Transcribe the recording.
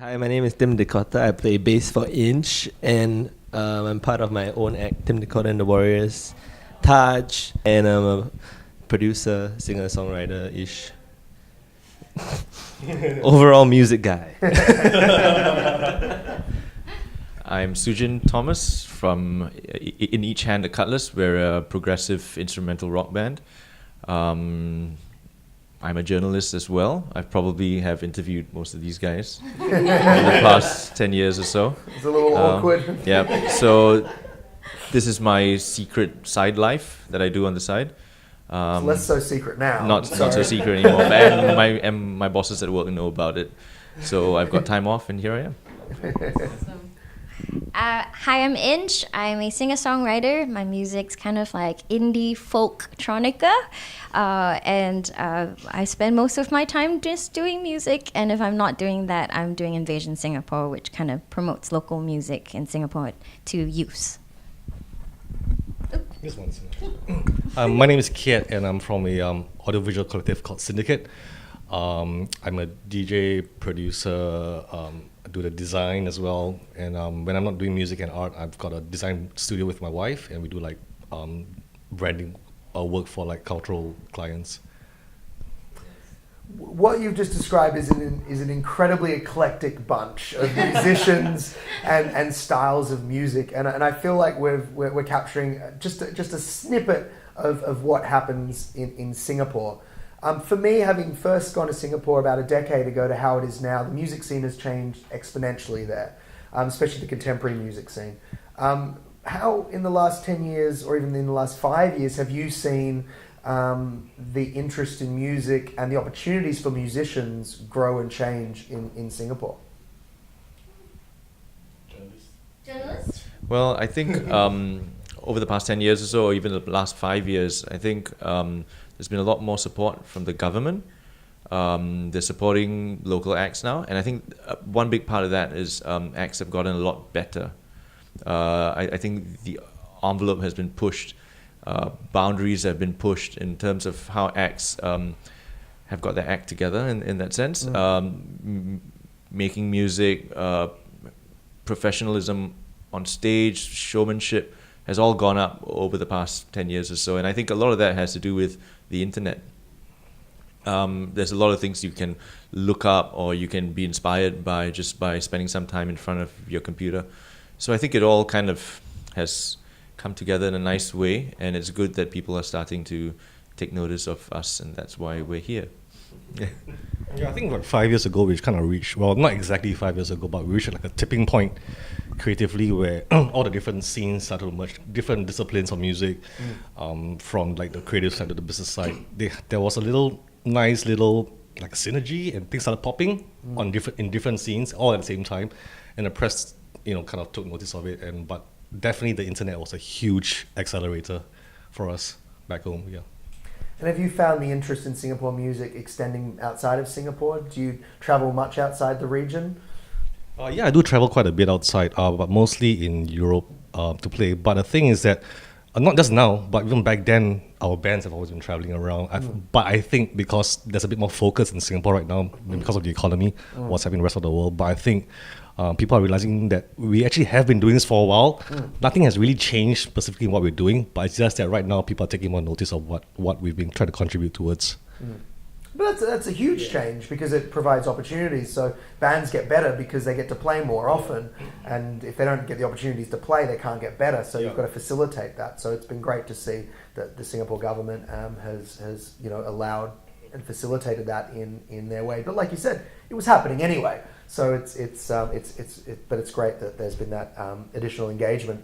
Hi, my name is Tim Dakota. I play bass for Inch, and I'm part of my own act, Tim Dakota and the Warriors, Taj, and I'm a producer, singer, songwriter-ish. Overall music guy. I'm Sujin Thomas from In Each Hand a Cutlass. We're a progressive instrumental rock band. I'm a journalist as well. I probably have interviewed most of these guys in the past 10 years or so. It's a little awkward. Yeah, so this is my secret side life that I do on the side. It's less so secret now. Not so secret anymore. And my bosses at work know about it. So I've got time off and here I am. Awesome. Hi, I'm Inch. I'm a singer-songwriter. My music's kind of like indie folk-tronica. And I spend most of my time just doing music. And if I'm not doing that, I'm doing Invasion Singapore, which kind of promotes local music in Singapore to youth. This one's my name is Kiet, and I'm from a audiovisual collective called Syndicate. I'm a DJ, producer, I do the design as well. And when I'm not doing music and art, I've got a design studio with my wife, and we do like branding work for like cultural clients. What you've just described is an incredibly eclectic bunch of musicians and styles of music, and I feel like we're capturing just a snippet of what happens in Singapore. For me, having first gone to Singapore about a decade ago to how it is now, the music scene has changed exponentially there, especially the contemporary music scene. How in the last 10 years or even in the last 5 years have you seen the interest in music and the opportunities for musicians grow and change in Singapore? Journalist? Well, I think over the past 10 years or so, or even the last 5 years, I think there's been a lot more support from the government. They're supporting local acts now, and I think one big part of that is acts have gotten a lot better. I think the envelope has been pushed, boundaries have been pushed in terms of how acts have got their act together in that sense. Making music, professionalism on stage, showmanship has all gone up over the past 10 years or so, and I think a lot of that has to do with the internet. There's a lot of things you can look up or you can be inspired by just by spending some time in front of your computer. So I think it all kind of has come together in a nice way, and it's good that people are starting to take notice of us, and that's why we're here. Yeah, I think like 5 years ago we kind of reached, well, not exactly 5 years ago, but we reached like a tipping point creatively where all the different scenes started to merge, different disciplines of music, from like the creative side to the business side. There was a nice little like synergy, and things started popping in different scenes all at the same time, and the press kind of took notice of it. But definitely the internet was a huge accelerator for us back home. Yeah. And have you found the interest in Singapore music extending outside of Singapore? Do you travel much outside the region? Yeah, I do travel quite a bit outside, but mostly in Europe to play. But the thing is that, not just now, but even back then, our bands have always been traveling around. But I think because there's a bit more focus in Singapore right now, because of the economy, what's happening in the rest of the world. But I think people are realizing that we actually have been doing this for a while. Nothing has really changed specifically in what we're doing, but it's just that right now people are taking more notice of what we've been trying to contribute towards. But that's a huge change because it provides opportunities. So bands get better because they get to play more often, and if they don't get the opportunities to play, they can't get better. So you've got to facilitate that. So it's been great to see that the Singapore government has allowed and facilitated that in their way. But like you said, it was happening anyway. So it's great that there's been that additional engagement.